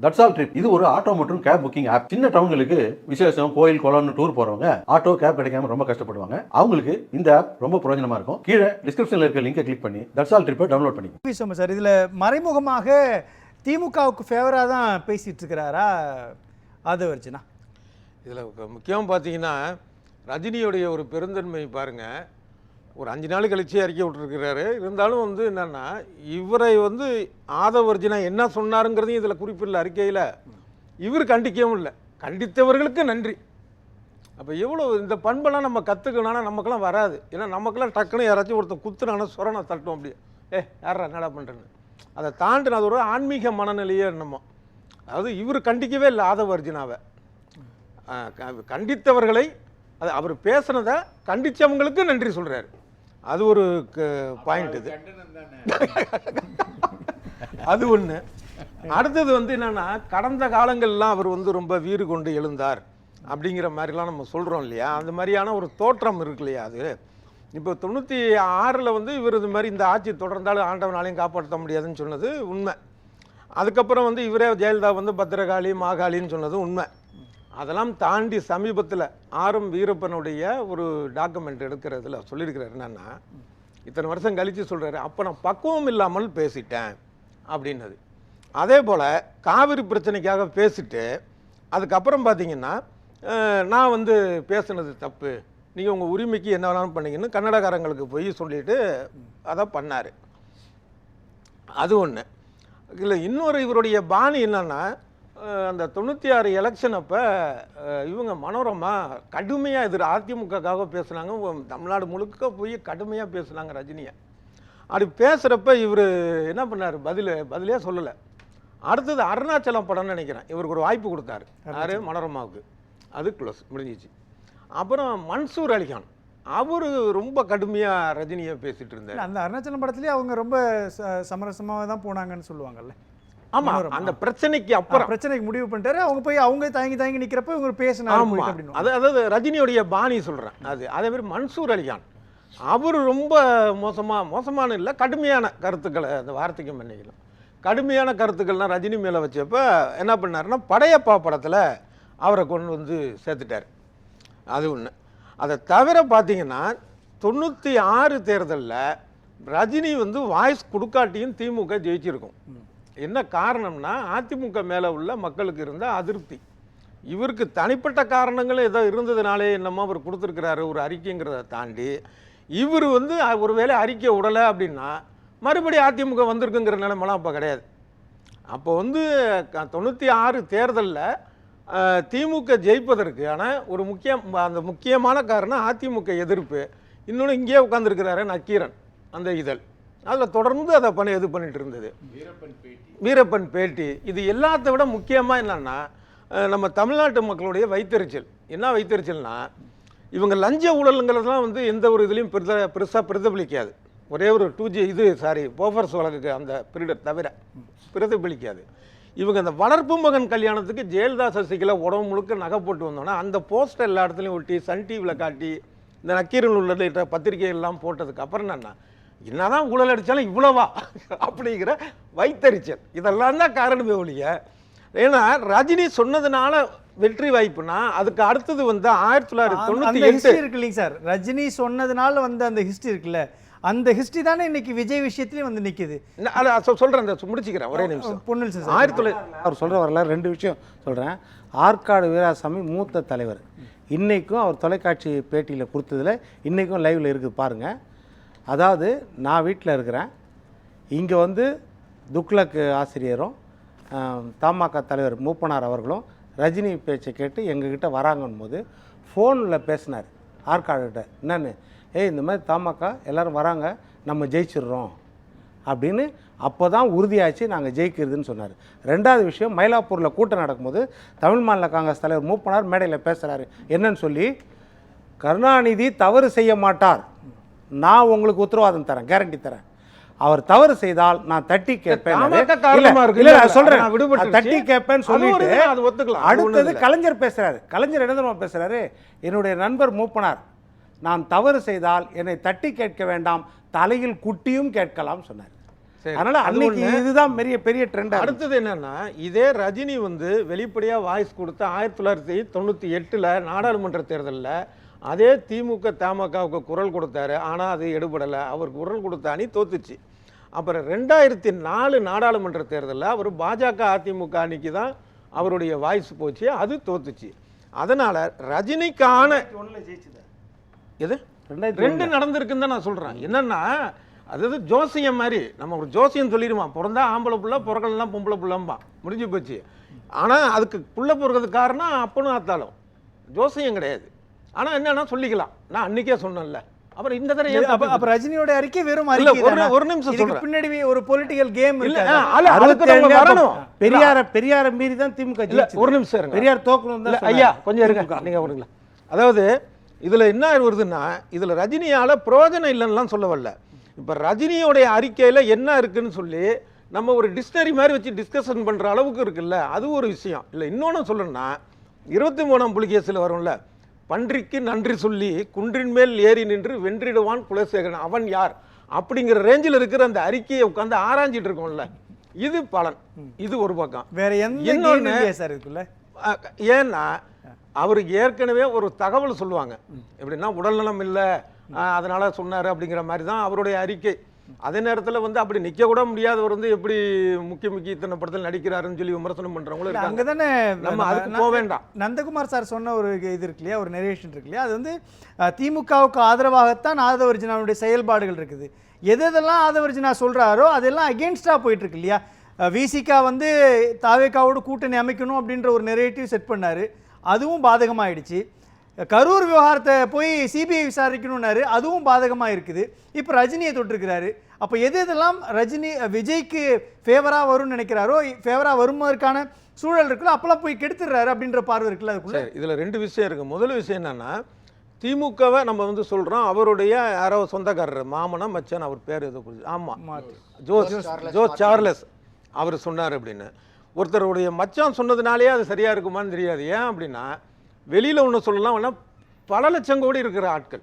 That's all trip இது ஒரு auto மற்றும் கேப் புக்கிங் ஆப். சின்ன டவுன்களுக்கு விசேஷம், கோயில், குளம்னு டூர் போறவங்க ஆட்டோ கேப் கிடைக்காம ரொம்ப கஷ்டப்படுவாங்க. அவங்களுக்கு இந்த ஆப் ரொம்ப பிரயோஜனமா இருக்கும். கீழே டிஸ்கிரிப்ஷன்ல இருக்க லிங்கை கிளிக் பண்ணி தட்ஸ் ஆல் ட்ரிப்பை டவுன்லோட் பண்ணிக்கோங்க. சார், இதுல மறைமுகமாக திமுகவுக்கு ஃபேவரா தான் பேசிட்டு இருக்கிறாரா ஆதவர்ஜனா? இதில் முக்கியம் பார்த்தீங்கன்னா ரஜினியுடைய ஒரு பெருந்தன்மை பாருங்க. ஒரு 5 நாள் கழிச்சு அறிக்கை விட்டுருக்கிறாரு. இருந்தாலும் வந்து என்னென்னா இவரை வந்து ஆதவர்ஜனா என்ன சொன்னாருங்கிறதையும் இதில் குறிப்பிடல அறிக்கையில். இவர் கண்டிக்கவும் இல்லை, கண்டித்தவர்களுக்கு நன்றி. அப்போ எவ்வளோ இந்த பண்பெல்லாம் நம்ம கற்றுக்கணும்னா நமக்கெல்லாம் வராது. ஏன்னா நமக்கெல்லாம் டக்குன்னு யாராச்சும் ஒருத்தர் குத்துனானா சொரணை தட்டும் அப்படியே யாரா என்னடா பண்ணுறேன்னு. அதை தாண்டின அது ஒரு ஆன்மீக மனநிலையே என்னமோ. அதாவது இவர் கண்டிக்கவே இல்லை ஆதவர்ஜனாவை. கண்டித்தவர்களை அது அவர் பேசுனதை கண்டித்தவங்களுக்கு நன்றி சொல்கிறாரு. அது ஒரு பாயிண்ட். இது அது ஒன்று. அடுத்தது வந்து என்னென்னா கடந்த காலங்கள்லாம் அவர் வந்து ரொம்ப வீறு கொண்டு எழுந்தார் அப்படிங்கிற மாதிரிலாம் நம்ம சொல்கிறோம் இல்லையா. அந்த மாதிரியான ஒரு தோற்றம் இருக்கு இல்லையா. அது இப்போ 96 வந்து இவர் இது மாதிரி இந்த ஆட்சி தொடர்ந்தாலும் ஆண்டவனாலையும் காப்பாற்ற முடியாதுன்னு சொன்னது உண்மை. அதுக்கப்புறம் வந்து இவரே ஜெயலலிதா வந்து பத்திரகாளி மாகாளின்னு சொன்னது உண்மை. அதெல்லாம் தாண்டி சமீபத்தில் ஆர்.எம். வீரப்பனுடைய ஒரு டாக்குமெண்ட் எடுக்கிறதுல சொல்லியிருக்கிறார் என்னன்னா, இத்தனை வருஷம் கழித்து சொல்கிறாரு, அப்போ நான் பக்குவம் இல்லாமல் பேசிட்டேன் அப்படின்னது. அதே போல் காவிரி பிரச்சனைக்காக பேசிட்டு அதுக்கப்புறம் பார்த்தீங்கன்னா நான் வந்து பேசுனது தப்பு, நீங்கள் உங்கள் உரிமைக்கு என்ன வேணாலும் பண்ணீங்கன்னு கன்னடக்காரங்களுக்கு போய் சொல்லிட்டு அதை பண்ணார். அது ஒன்று. இல்லை இன்னொரு இவருடைய பாணி என்னன்னா, அந்த 96 எலெக்ஷன் அப்போ இவங்க மனோரமா கடுமையாக அதிமுகக்காக பேசுனாங்க. தமிழ்நாடு முழுக்க போய் கடுமையாக பேசுனாங்க ரஜினியை. அப்படி பேசுகிறப்ப இவர் என்ன பண்ணார், பதிலே சொல்லலை. அடுத்தது அருணாச்சலம் படம்னு நினைக்கிறேன், இவருக்கு ஒரு வாய்ப்பு கொடுத்தாரு யார், மனோரமாவுக்கு. அது க்ளோஸ் முடிஞ்சிச்சு. அப்புறம் மன்சூர் அலிகான் அவர் ரொம்ப கடுமையாக ரஜினியை பேசிகிட்டு இருந்தார். அந்த அருணாச்சலம் படத்துலேயே அவங்க ரொம்ப சமரசமாக தான் போனாங்கன்னு சொல்லுவாங்கல்ல. ஆமாம், அந்த பிரச்சனைக்கு அப்புறம் பிரச்சனைக்கு முடிவு பண்ணிட்டாரு. அவங்க போய் அவங்க தயங்கி நிற்கிறப்ப இவங்க பேசினாங்க. அதாவது ரஜினியுடைய பாணி சொல்கிறேன். அதே மாதிரி மன்சூர் அலிகான் அவர் ரொம்ப மோசமான இல்லை, கடுமையான கருத்துக்களை, அந்த வார்த்தைக்கு மன்னிக்கலாம், கடுமையான கருத்துக்கள்லாம் ரஜினி மேலே வச்சப்போ என்ன பண்ணாருன்னா படையப்பா படத்தில் அவரை கொண்டு வந்து சேர்த்துட்டார். அது ஒன்று. அதை தவிர பார்த்தீங்கன்னா 96 தேர்தலில் ரஜினி வந்து வாய்ஸ் கொடுக்காட்டியும் திமுக ஜெயிச்சிருக்கும். என்ன காரணம்னா அதிமுக மேலே உள்ள மக்களுக்கு இருந்த அதிருப்தி. இவருக்கு தனிப்பட்ட காரணங்கள் ஏதோ இருந்ததுனாலே என்னமோ அவர் கொடுத்துருக்கிறாரு ஒரு அறிக்கைங்கிறத தாண்டி, இவர் வந்து ஒருவேளை அறிக்கை விடலை அப்படின்னா மறுபடியும் அதிமுக வந்திருக்குங்கிற நிலைமெல்லாம் அப்போ கிடையாது. அப்போ வந்து 96 தேர்தலில் திமுக ஜெயிப்பதற்கான ஒரு அந்த முக்கியமான காரணம் அதிமுக எதிர்ப்பு. இன்னொன்று இங்கேயே உட்காந்துருக்கிறாரு நக்கீரன் அந்த இதழ், அதில் தொடர்ந்து அதை இது பண்ணிட்டு இருந்தது. வீரப்பன் பேட்டி. இது எல்லாத்த விட முக்கியமாக என்னன்னா நம்ம தமிழ்நாட்டு மக்களுடைய வைத்தறிச்சல். என்ன வைத்தறிச்சல்னா, இவங்க லஞ்ச ஊழலுங்கிறதுலாம் வந்து எந்த ஒரு இதுலேயும் பெருசாக பிரதிபலிக்காது. ஒரே ஒரு 2G போஃபர்ஸ் வழக்குக்கு அந்த பீரியட் தவிர பிரதிபலிக்காது. இவங்க அந்த வளர்ப்பு மகன் கல்யாணத்துக்கு ஜெயலலிதா சசிகலா உடம்பு முழுக்க நகை போட்டு வந்தோன்னா அந்த போஸ்டர் எல்லா இடத்துலையும் ஒட்டி சன் டிவியில் காட்டி இந்த நக்கீரன் உள்ள பத்திரிகைகள்லாம் போட்டதுக்கு அப்புறம் என்னதான் ஊழல் அடித்தாலும் இவ்வளவா அப்படிங்கிற வைத்தறிச்சல். இதெல்லாம் தான் காரணமே ஒழிய, ஏன்னா ரஜினி சொன்னதுனால வெற்றி வாய்ப்புனா அதுக்கு அடுத்தது வந்து 1998 இருக்கு இல்லைங்க சார். ரஜினி சொன்னதுனால வந்து அந்த ஹிஸ்ட்ரி இருக்குல்ல, அந்த ஹிஸ்ட்ரி தானே இன்னைக்கு விஜய் விஷயத்துலேயும் வந்து நிற்குது. சொல்கிறேன், முடிச்சுக்கிறேன் ஒரே நிமிஷம். அவர் சொல்கிற வரலாறு 2 விஷயம் சொல்கிறேன். ஆற்காடு வீராசாமி மூத்த தலைவர். இன்றைக்கும் அவர் தொலைக்காட்சி பேட்டியில் கொடுத்ததில் இன்றைக்கும் லைவில் இருக்குது பாருங்கள். அதாவது நான் வீட்டில் இருக்கிறேன், இங்கே வந்து துக்ளக் ஆசிரியரும் தமாக தலைவர் மூப்பனார் அவர்களும் ரஜினி பேச்சை கேட்டு எங்ககிட்ட வராங்கன்னு போது ஃபோனில் பேசினார் ஆற்காடுகிட்ட. என்னென்னு, இந்த மாதிரி தமாக எல்லோரும் வராங்க, நம்ம ஜெயிச்சிடுறோம் அப்படின்னு. அப்போ தான் உறுதியாச்சு நாங்கள் ஜெயிக்கிறதுன்னு சொன்னார். 2வது விஷயம், மயிலாப்பூரில் கூட்டம் நடக்கும்போது தமிழ் மாநில காங்கிரஸ் தலைவர் மூப்பனார் மேடையில் பேசுகிறாரு. என்னன்னு சொல்லி, கருணாநிதி தவறு செய்ய மாட்டார், நான் உங்களுக்கு உத்தரவாதம் தரேன், கேரண்டி தரேன், அவர் தவறு செய்தால் நான் தட்டி கேட்பேன், தட்டி கேட்பேன் சொல்லிட்டு அடுத்தது கலைஞர் பேசுறாரு. கலைஞர் என்ன பேசுறாரு, என்னுடைய நண்பர் மூப்பனார் நான் தவறு செய்தால் என்னை தட்டி கேட்க வேண்டாம், தலையில் குட்டியும் கேட்கலாம் சொன்னார். சரி. அதனால அது அன்னைக்கு ஒண்ணு. இதுதான் பெரிய பெரிய ட்ரெண்ட். அடுத்தது என்னன்னா, இதே ரஜினி வந்து வெளிப்படையா வாய்ஸ் கொடுத்த 1998ல் நாடாளுமன்ற தேர்தலில் அதே திமுக தமாகவுக்கு குரல் கொடுத்தாரு. ஆனால் அது எடுபடலை. அவர் குரல் கொடுத்த அணி தோத்துச்சு. அப்புறம் 2004 நாடாளுமன்ற தேர்தலில் அவர் பாஜக அதிமுக அணிக்கு தான் அவருடைய வாய்ஸ் போச்சு, அது தோத்துச்சு. அதனால ரஜினிக்கான எது 2 நடந்திருக்குன்னு தான் நான் சொல்றேன். என்னன்னா, அதாவது ஜோசியம் மாதிரி நம்ம ஒரு ஜோசியம் சொல்லிடுவான், பிறந்தா ஆம்பளை புள்ள, பிறக்கலாம் பொம்பளை புள்ளம்பா, முடிஞ்சு போச்சு. ஆனா அதுக்கு புள்ள பிறகுறதுக்கு காரணம் அப்பனும் அத்தாலும், ஜோசியம் கிடையாது. ஆனா என்னன்னா சொல்லிக்கலாம், நான் அன்னைக்கே சொன்னேன்ல. அப்புறம் இந்த தடவை அப்ப ரஜினியோட அறிக்கை வெறும் இல்ல, அறிக்கை ஒரு நிமிஷம் சொல்றேன். பின்னாடி ஒரு பொலிட்டிக்கல் கேம் இல்ல, இல்ல. அதுக்கு வரணும். பெரியார மீறி தான் திமுக இல்ல, ஜெயிச்சது. ஒரு நிமிஷம் இருங்க. பெரியார் தோக்கணும் இல்ல, தான் ஐயா கொஞ்சம் இருங்க, நீங்க விடுங்களா. அதாவது இதுல என்ன வருதுன்னா, இதுல ரஜினியால பிரயோஜனம் இல்லைன்னுலாம் சொல்ல வரல. இப்ப ரஜினியோடைய அறிக்கையில என்ன இருக்குன்னு சொல்லி நம்ம ஒரு டிக்ஷனரி மாதிரி வச்சு டிஸ்கஷன் பண்ற அளவுக்கு இருக்குல்ல, அது ஒரு விஷயம். இல்ல, இன்னொன்னு சொல்லணும்னா 23ஆம் புலிகேசில் வரும்ல, பன்றிக்கு நன்றி சொல்லி குன்றின் மேல் ஏறி நின்று வென்றிடுவான் குலசேகரன் அவன் யார் அப்படிங்கிற ரேஞ்சில் இருக்கிற அந்த அறிக்கையை உட்காந்து ஆராய்ஞ்சிட்டு இருக்கோம்ல, இது பலன். இது ஒரு பக்கம். வேற எந்த இன்னொன்னு சார் இருக்குல்ல. ஏன்னா அவருக்கு ஏற்கனவே ஒரு தகவல் சொல்லுவாங்க, எப்படின்னா உடல்நலம் இல்லை அதனால சொன்னாரு அப்படிங்கிற மாதிரி தான் அவருடைய அறிக்கை. அதே நேரத்தில் வந்து அப்படி நிற்க கூட முடியாதவர் வந்து எப்படி முக்கிய இத்தனை படத்தில் நடிக்கிறாருன்னு சொல்லி விமர்சனம் பண்றவங்களும் இருக்காங்க. அங்கதானே நம்ம அதுக்கு போக வேண்டாம். நந்தகுமார் சார் சொன்ன ஒரு இது இருக்கு இல்லையா, ஒரு நரேஷன் இருக்கு இல்லையா, அது வந்து திமுகவுக்கு ஆதரவாகத்தான் ஆதவர்ஜுனாவுடைய செயல்பாடுகள் இருக்குது. எதெல்லாம் ஆதவர்ஜுனா சொல்றாரோ அதெல்லாம் அகேன்ஸ்டா போயிட்டு இருக்கு இல்லையா. விசிகா வந்து தாவேகாவோடு கூட்டணி அமைக்கணும் அப்படின்ற ஒரு நெரேட்டிவ் செட் பண்ணாரு, அதுவும் பாதகமாயிடுச்சு. கரூர் விவகாரத்தை போய் சிபிஐ விசாரிக்கணும்னாரு, அதுவும் பாதகமாக இருக்குது. இப்போ ரஜினியை தொட்டிருக்கிறாரு. அப்போ எதெல்லாம் ரஜினி விஜய்க்கு ஃபேவராக வரும்னு நினைக்கிறாரோ, ஃபேவராக வருவதற்கான சூழல் இருக்குல்ல, அப்பெல்லாம் போய் கெடுத்துடுறாரு அப்படின்ற பார்வை இருக்குல்ல. அதுக்குள்ள இதில் 2 விஷயம் இருக்குது. முதல் விஷயம் என்னன்னா, திமுகவை நம்ம வந்து சொல்கிறோம், அவருடைய யாரோ சொந்தக்காரர் மாமனா மச்சான், அவர் பேர் எதோ குறிச்சு, ஆமாம் ஜோஸ் சார்லஸ் அவர் சொன்னார் அப்படின்னு. ஒருத்தருடைய மச்சான் சொன்னதுனாலே அது சரியாக இருக்குமான்னு தெரியாது. ஏன் அப்படின்னா, வெளியில் ஒன்று சொல்லலாம், ஆனால் பல லட்சம் கோடி இருக்கிற ஆட்கள்.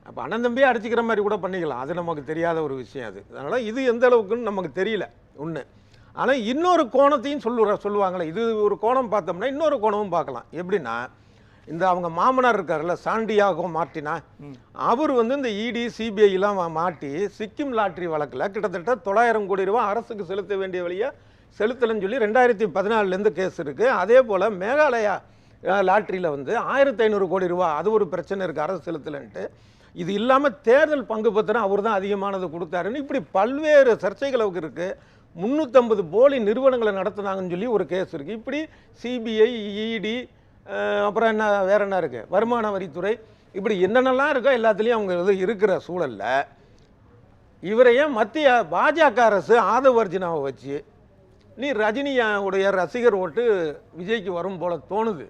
அப்போ அண்ணன் தம்பியே அடிச்சுக்கிற மாதிரி கூட பண்ணிக்கலாம், அது நமக்கு தெரியாத ஒரு விஷயம் அது. அதனால் இது எந்த அளவுக்குன்னு நமக்கு தெரியல ஒன்று. ஆனால் இன்னொரு கோணத்தையும் சொல்லுவாங்களே, இது ஒரு கோணம் பார்த்தோம்னா இன்னொரு கோணமும் பார்க்கலாம். எப்படின்னா, இந்த அவங்க மாமனார் இருக்கார்ல சாண்டியாகோ மார்டினா, அவர் வந்து இந்த இடி சிபிஐலாம் மாட்டி சிக்கிம் லாட்ரி வழக்கில் கிட்டத்தட்ட 900 கோடி ரூபா அரசுக்கு செலுத்த வேண்டிய வழியாக செலுத்தலைன்னு சொல்லி 2014 கேஸ் இருக்குது. அதே போல் மேகாலயா லாட்ரியில் வந்து 1500 கோடி ரூபா, அது ஒரு பிரச்சனை இருக்குது, அரசு செலுத்தலைன்ட்டு. இது இல்லாமல் தேர்தல் பங்கு பத்திரம் அவர் தான் அதிகமானது கொடுத்தாருன்னு இப்படி பல்வேறு சர்ச்சைகள் அவருக்கு இருக்குது. 350 போலி நிறுவனங்களை நடத்துனாங்கன்னு சொல்லி ஒரு கேஸ் இருக்குது. இப்படி சிபிஐ, இடி, அப்புறம் என்ன வேற என்ன இருக்குது, வருமான வரித்துறை, இப்படி என்னென்னலாம் இருக்கோ எல்லாத்துலேயும் அவங்க இது இருக்கிற சூழலில் இவரையே மத்திய பாஜக அரசு ஆதவர்ஜுனாவை வச்சு நீ ரஜினியோடைய ரசிகர் ஓட்டு விஜய்க்கு வரும் போல தோணுது,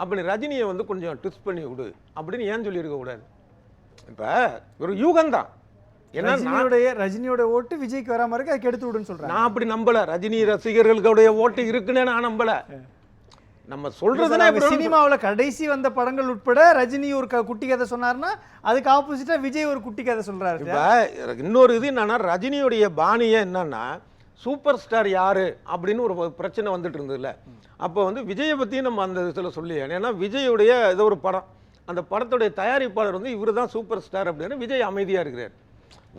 அப்படி ரஜினியை வந்து கொஞ்சம் ட்விஸ்ட் பண்ணி விடு அப்படின்னு ஏன் சொல்லியிருக்க கூடாது? இப்போ ஒரு யூகம்தான். ரஜினியோட ஓட்டு விஜய்க்கு வராம இருக்கு, அதுக்கு எடுத்து விடுன்னு சொல்றேன். நான் அப்படி நம்பல. ரஜினி ரசிகர்களுடைய ஓட்டு இருக்குன்னு நான் நம்பல. நம்ம சொல்றதுன்னா சினிமாவில் கடைசி வந்த படங்கள் உட்பட ரஜினி ஒரு குட்டி கதை சொன்னார்னா அதுக்கு ஆப்போசிட்டா விஜய் ஒரு குட்டி கதை சொல்றாரு. இப்போ இன்னொரு இது என்னன்னா, ரஜினியுடைய பாணியே என்னன்னா, சூப்பர் ஸ்டார் யாரு அப்படின்னு ஒரு பிரச்சனை வந்துட்டு இருந்ததுல, அப்போ வந்து விஜயை பற்றியும் நம்ம அந்த இதில் சொல்லி, ஏன்னா விஜயுடைய ஏதோ ஒரு படம், அந்த படத்துடைய தயாரிப்பாளர் வந்து இவர் தான் சூப்பர் ஸ்டார் அப்படின்னு விஜய் அமைதியாக இருக்கிறார்.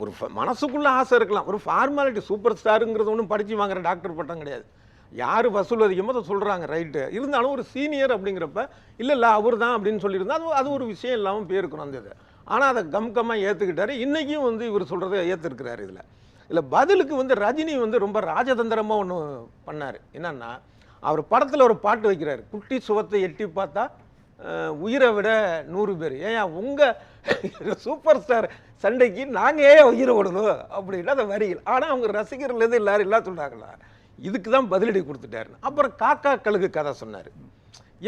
ஒரு மனசுக்குள்ள ஆசை இருக்கலாம், ஒரு ஃபார்மாலிட்டி. சூப்பர் ஸ்டாருங்கிறது ஒன்றும் படித்து வாங்குற டாக்டர் பட்டம் கிடையாது. யார் வசூல் அதிகமாக அதை சொல்கிறாங்க, ரைட்டு. இருந்தாலும் ஒரு சீனியர் அப்படிங்கிறப்ப இல்லை அவர் தான் அப்படின்னு சொல்லியிருந்தா அது ஒரு விஷயம் இல்லாமல் போயிருக்கணும் அந்த இது. ஆனால் அதை கம்கமாக ஏற்றுக்கிட்டாரு. இன்றைக்கும் வந்து இவர் சொல்கிறத ஏற்றுருக்கிறார். இல்லை பதிலுக்கு வந்து ரஜினி வந்து ரொம்ப ராஜதந்திரமாக ஒன்று பண்ணார். என்னன்னா, அவர் படத்தில் ஒரு பாட்டு வைக்கிறார், குட்டி சுவத்தை எட்டி பார்த்தா உயிரை விட 100 பேர். ஏன் உங்கள் சூப்பர் ஸ்டார் சண்டைக்கு நாங்கள் ஏன் உயிரை விடணும் அப்படின்னா அந்த வரிகள். ஆனால் அவங்க ரசிகர்லேருந்து எல்லாரும் சொல்கிறாங்களா, இதுக்கு தான் பதிலடி கொடுத்துட்டாரு. அப்புறம் காக்கா கழுகு கதை சொன்னார்.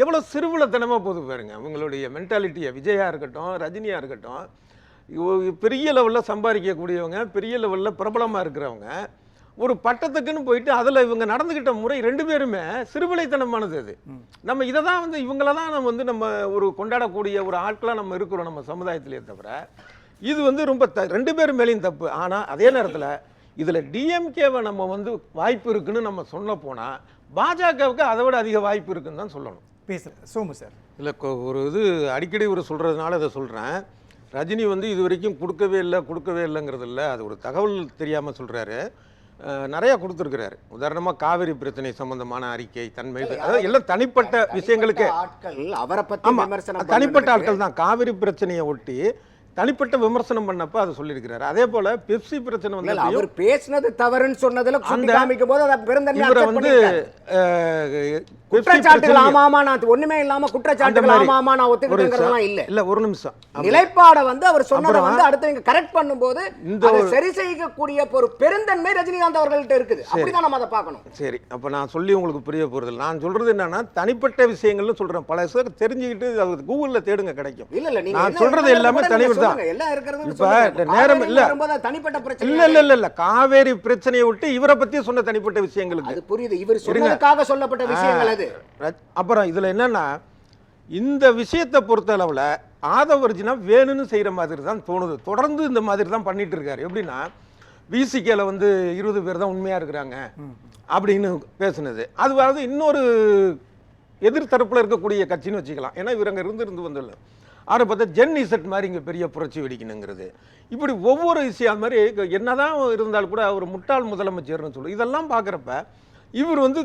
எவ்வளோ சிறுவிலத்தனமாக போது பாருங்க அவங்களுடைய மென்டாலிட்டியை. விஜயா இருக்கட்டும், ரஜினியாக இருக்கட்டும், பெரிய லெவலில் சம்பாதிக்கக்கூடியவங்க, பெரிய லெவலில் பிரபலமாக இருக்கிறவங்க, ஒரு பட்டத்துக்குன்னு போயிட்டு அதில் இவங்க நடந்துக்கிட்ட முறை 2 பேருமே சிறுவிலைத்தனமானது. அது நம்ம இதை தான் வந்து இவங்கள தான் நம்ம வந்து நம்ம ஒரு கொண்டாடக்கூடிய ஒரு ஆட்களாக நம்ம இருக்கிறோம் நம்ம சமுதாயத்திலே. தவிர இது வந்து ரொம்ப 2 பேர் மேலேயும் தப்பு. ஆனால் அதே நேரத்தில் இதில் டிஎம்கேவை நம்ம வந்து வாய்ப்பு இருக்குன்னு நம்ம சொல்ல போனால் பாஜகவுக்கு அதை விட அதிக வாய்ப்பு இருக்குன்னு தான் சொல்லணும். பேசுகிறேன் சோமு சார். இல்லை ஒரு இது அடிக்கடி ஒரு சொல்கிறதுனால இதை சொல்கிறேன். ரஜினி வந்து இது வரைக்கும் கொடுக்கவே இல்லைங்கிறது இல்லை, அது ஒரு தகவல் தெரியாமல் சொல்கிறாரு. நிறையா கொடுத்துருக்கிறாரு. உதாரணமாக காவிரி பிரச்சனை சம்பந்தமான அறிக்கை, தன்மை, அதாவது எல்லாம் தனிப்பட்ட விஷயங்களுக்கு ஆட்கள் அவரை பத்தி விமர்சனம் தனிப்பட்ட ஆட்கள் தான். காவிரி பிரச்சனையை ஒட்டி தனிப்பட்ட விமர்சனம் பண்ணப்ப அதை சொல்லியிருக்கிறாரு. அதே போல பெப்சி பிரச்சனை வந்து அவர் பேசினது தவறுன்னு சொன்னதுல சுட்டி காமிக்கும் போது அதை பெருந்தன்மையா இவரை accept வந்து பண்ணிட்டாரு. குற்றச்சாட்டுகள் ஆமாமா நான் ஒண்ணுமே இல்லாம குற்றச்சாட்டுகள் ஆமாமா நான் ஒத்துக்கிட்டேங்கிறதெல்லாம் இல்ல. இல்ல ஒரு நிமிஷம், நிலைப்பாட வந்து அவர் சொன்னதை வந்து அடுத்தவங்க கரெக்ட் பண்ணும்போது அதை சரி செய்யக்கூடிய ஒரு பெருந்தன்மை ரஜினிகாந்த் அவர்கள்ட்ட இருக்குது. அப்படிதான் நம்ம அதை பார்க்கணும். சரி, அப்ப நான் சொல்லி உங்களுக்கு புரிய போறது இல்லை. நான் சொல்றது என்னன்னா தனிப்பட்ட விஷயங்கள்னு சொல்றேன். பல பேர் தெரிஞ்சுக்கிட்டு அது கூகுள்ல தேடுங்க, கிடைக்கும். இல்ல நீங்க நான் சொல்றது எல்லாமே தனிப்பட்ட தான். எல்லாம் இருக்கிறது இப்ப நேரம் இல்ல, தனிப்பட்ட பிரச்சனை இல்ல காவேரி பிரச்சனையை விட்டு இவரை பத்தி சொன்ன தனிப்பட்ட விஷயங்களுக்கு அது புரியுது. இவர் சொன்னதுக்காக சொல்லப்பட்ட விஷயங்கள் அது. அப்புறம் இதுல என்னன்னா இந்த விஷயத்தை பொறுத்த அளவுல ஆதவர்ஜினா வேணும்னு செய்யற மாதிரி தான் தோணுது. தொடர்ந்து இந்த மாதிரி தான் பண்ணிட்டு இருக்காரு. எப்படின்னா விசிகேல வந்து 20 பேர் தான் உண்மையா இருக்கிறாங்க அப்படின்னு பேசுனது, அது இன்னொரு எதிர்த்தரப்புல இருக்கக்கூடிய கட்சின்னு வச்சுக்கலாம். ஏன்னா இவர் அங்க இருந்து வந்துள்ள அவரை பார்த்தா ஜென் இசட் மாதிரி இங்கே பெரிய புரட்சி வெடிக்கணுங்கிறது, இப்படி ஒவ்வொரு விஷயம் அது மாதிரி என்னதான் இருந்தாலும் கூட அவர் முட்டாள் முதலமைச்சர்னு சொல்லு. இதெல்லாம் பார்க்குறப்ப இவர் வந்து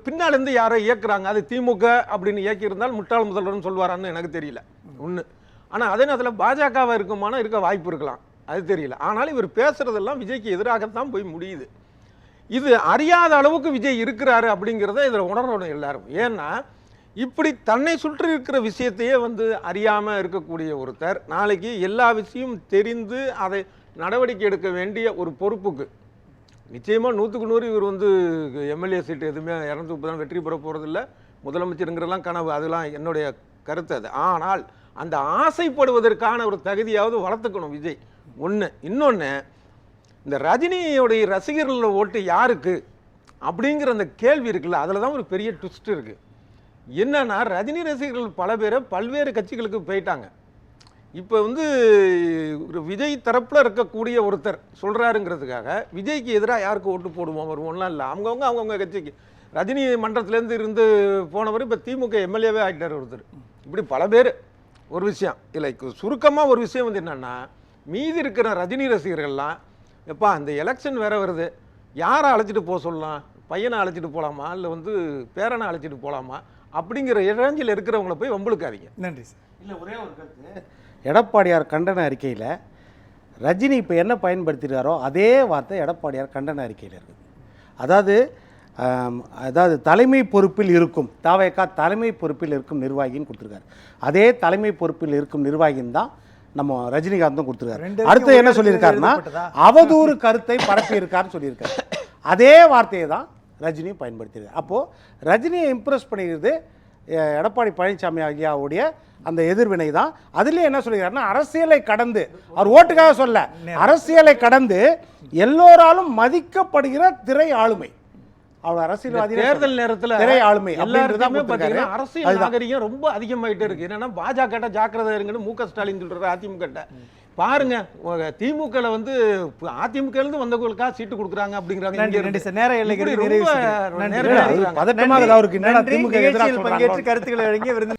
பின்னாலேருந்து யாரை இயக்குறாங்க, அது திமுக அப்படின்னு இயக்கியிருந்தால் முட்டாள் முதல்வர்னு சொல்வாரான்னு எனக்கு தெரியல ஒன்று. ஆனால் அதே நேரத்தில் பாஜகவாக இருக்குமானா இருக்க வாய்ப்பு இருக்கலாம், அது தெரியல. ஆனாலும் இவர் பேசுறதெல்லாம் விஜய்க்கு எதிராகத்தான் போய் முடியுது. இது அறியாத அளவுக்கு விஜய் இருக்கிறாரு அப்படிங்கிறத இதில் உணரணும் எல்லாரும். ஏன்னா இப்படி தன்னை சுற்றி இருக்கிற விஷயத்தையே வந்து அறியாமல் இருக்கக்கூடிய ஒருத்தர் நாளைக்கு எல்லா விஷயமும் தெரிந்து அதை நடவடிக்கை எடுக்க வேண்டிய ஒரு பொறுப்புக்கு நிச்சயமாக 100க்கு 100 இவர் வந்து எம்எல்ஏ சீட்டு எதுவுமே 230 தான் வெற்றி பெற போகிறதில்ல, முதலமைச்சருங்கிறலாம் கனவு, அதெல்லாம் என்னுடைய கருத்து அது. ஆனால் அந்த ஆசைப்படுவதற்கான ஒரு தகுதியாவது வளர்த்துக்கணும் விஜய் ஒன்று. இன்னொன்று, இந்த ரஜினியோடைய ரசிகர்கள் ஓட்டு யாருக்கு அப்படிங்கிற அந்த கேள்வி இருக்குல்ல, அதில் தான் ஒரு பெரிய ட்விஸ்ட் இருக்குது. என்னன்னா ரஜினி ரசிகர்கள் பல பேரை பல்வேறு கட்சிகளுக்கு போயிட்டாங்க. இப்போ வந்து ஒரு விஜய் தரப்பில் இருக்கக்கூடிய ஒருத்தர் சொல்கிறாருங்கிறதுக்காக விஜய்க்கு எதிராக யாருக்கு ஓட்டு போடுவோம் வருவோம்லாம் இல்லை. அவங்கவுங்க கட்சிக்கு. ரஜினி மன்றத்திலேருந்து இருந்து போனவர் இப்போ திமுக எம்எல்ஏவே ஆகிட்டார் ஒருத்தர். இப்படி பல பேர். ஒரு விஷயம் இல்லை, சுருக்கமாக ஒரு விஷயம் வந்து என்னென்னா, மீதி இருக்கிற ரஜினி ரசிகர்கள்லாம் எப்பா இந்த எலெக்ஷன் வேற வருது, யாரை அழைச்சிட்டு போக சொல்லலாம், பையனை அழைச்சிட்டு போகலாமா இல்லை வந்து பேரனை அழைச்சிட்டு போகலாமா அப்படிங்கிற இழஞ்சில் இருக்கிறவங்கள போய் வம்பளுக்காதீங்க. நன்றி சார். இல்லை, ஒரே ஒரு கருத்து. எடப்பாடியார் கண்டன அறிக்கையில் ரஜினி இப்போ என்ன பயன்படுத்துகிறாரோ அதே வார்த்தை எடப்பாடியார் கண்டன அறிக்கையில் இருக்குது. அதாவது தலைமை பொறுப்பில் இருக்கும் தாவேகா தலைமை பொறுப்பில் இருக்கும் நிர்வாகின்னு கொடுத்துருக்காரு. அதே தலைமை பொறுப்பில் இருக்கும் நிர்வாகின்னு தான் நம்ம ரஜினிகாந்தும் கொடுத்துருக்காரு. அடுத்து என்ன சொல்லியிருக்காருன்னா அவதூறு கருத்தை பரப்பி இருக்காருன்னு சொல்லியிருக்காரு. அதே வார்த்தையை தான் ரஜினியும் பயன்படுத்தியிருக்காரு. அப்போது ரஜினியை இம்ப்ரெஸ் பண்ணிக்கிறது எடப்பாடி பழனிசாமி ஐயாவுடைய அந்த எதிர்வினை தான். அதுலேயே என்ன சொல்லிக்கிறாருன்னா அரசியலை கடந்து, அவர் ஓட்டுக்காக சொல்ல, அரசியலை கடந்து எல்லோராலும் மதிக்கப்படுகிற திரை ஆளுமை. அவர் அரசியல்வாதி தேர்தல் நேரத்தில் திரை ஆளுமை எல்லாருமே பார்த்தீங்கன்னா அரசியல் நாகரிகம் ரொம்ப அதிகமாயிட்டே இருக்கு. என்னன்னா பாஜக ஜாக்கிரதை இருங்கன்னு மு க ஸ்டாலின் சொல்றாரு. அதிமுக பாருங்க, திமுக வந்து அதிமுக இருந்து வந்தவங்களுக்காக சீட்டு கொடுக்குறாங்க அப்படிங்கிறாங்க. நேர எல்லைக்கு பதட்டமாக அவருக்கு என்னடா திமுக எதிராக பங்கேற்று கருத்துக்களை வழங்கிய விருது